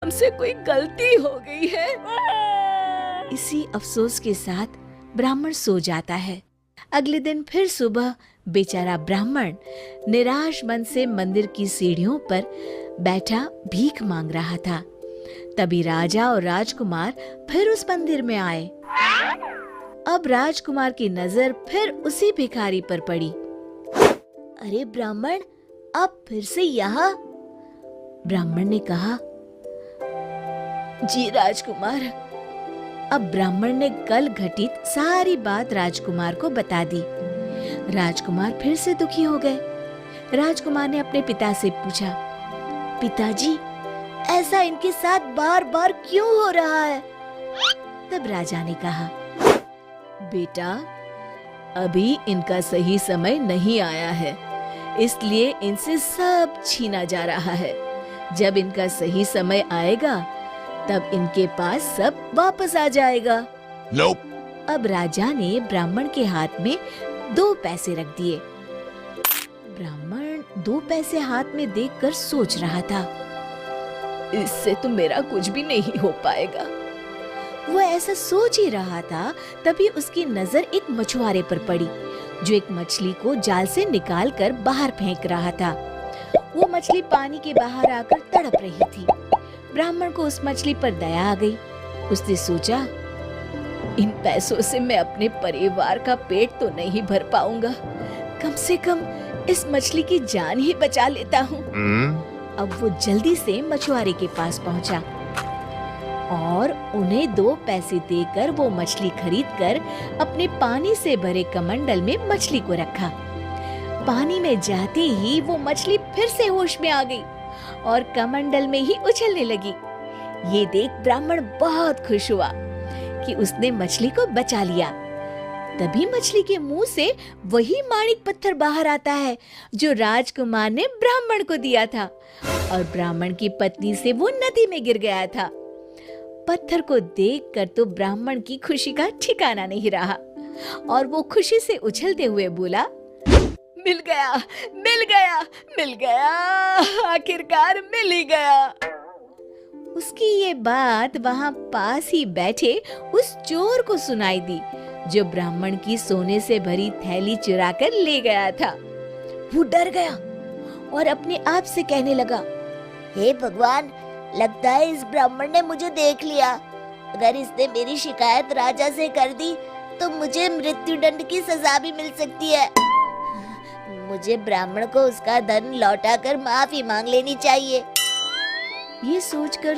हमसे कोई गलती हो गई है। इसी अफसोस के साथ ब्राह्मण सो जाता है। अगले दिन फिर सुबह बेचारा ब्राह्मण निराश मन से मंदिर की सीढ़ियों पर बैठा भीख मांग रहा था। तभी राजा और राजकुमार फिर उस मंदिर में आए। अब राजकुमार की नजर फिर उसी भिखारी पर पड़ी। अरे ब्राह्मण, आप फिर से यहाँ? ब्राह्मण ने कहा, जी राजकुमार। अब ब्राह्मण ने कल घटित सारी बात राजकुमार को बता दी। राजकुमार फिर से दुखी हो गए। राजकुमार ने अपने पिता से पूछा, पिताजी, ऐसा इनके साथ बार बार क्यों हो रहा है? तब राजा ने कहा, बेटा, अभी इनका सही समय नहीं आया है, इसलिए इनसे सब छीना जा रहा है। जब इनका सही समय आएगा तब इनके पास सब वापस आ जाएगा। Nope. अब राजा ने ब्राह्मण के हाथ में 2 पैसे रख दिए। ब्राह्मण 2 पैसे हाथ में देखकर सोच रहा था, इससे तो मेरा कुछ भी नहीं हो पाएगा। वो ऐसा सोच ही रहा था, तभी उसकी नजर एक मछुआरे पर पड़ी, जो एक मछली को जाल से निकाल कर बाहर फेंक रहा था। वो मछली पानी के बाहर आकर तड़प रही थी। ब्राह्मण को उस मछली पर दया आ गई। उसने सोचा, इन पैसों से मैं अपने परिवार का पेट तो नहीं भर पाऊंगा, कम से कम इस मछली की जान ही बचा लेता हूँ। अब वो जल्दी से मछुआरे के पास पहुँचा और उन्हें 2 पैसे देकर वो मछली खरीदकर अपने पानी से भरे कमंडल में मछली को रखा। पानी में जाते ही वो मछली फिर से होश में आ गई और कमंडल में ही उछलने लगी। ये देख ब्राह्मण बहुत खुश हुआ कि उसने मछली को बचा लिया। तभी मछली के मुंह से वही माणिक पत्थर बाहर आता है जो राजकुमार ने ब्राह्मण को दिया था, और ब्राह्मण की पत्नी से वो नदी में गिर गया था। पत्थर को देखकर तो ब्राह्मण की खुशी का ठिकाना नहीं रहा और वो खुशी से उछलते हुए बोला, मिल गया, मिल गया, मिल गया, आखिरकार मिल ही गया। उसकी ये बात वहां पास ही बैठे उस चोर को सुनाई दी, जो ब्राह्मण की सोने से भरी थैली चुरा कर ले गया था। वो डर गया और अपने आप से कहने लगा, हे भगवान, लगता है इस ब्राह्मण ने मुझे देख लिया। अगर इसने मेरी शिकायत राजा से कर दी तो मुझे मृत्युदंड की सजा भी मिल सकती है। मुझे ब्राह्मण को उसका धन लौटाकर माफी मांग लेनी चाहिए। ये सोचकर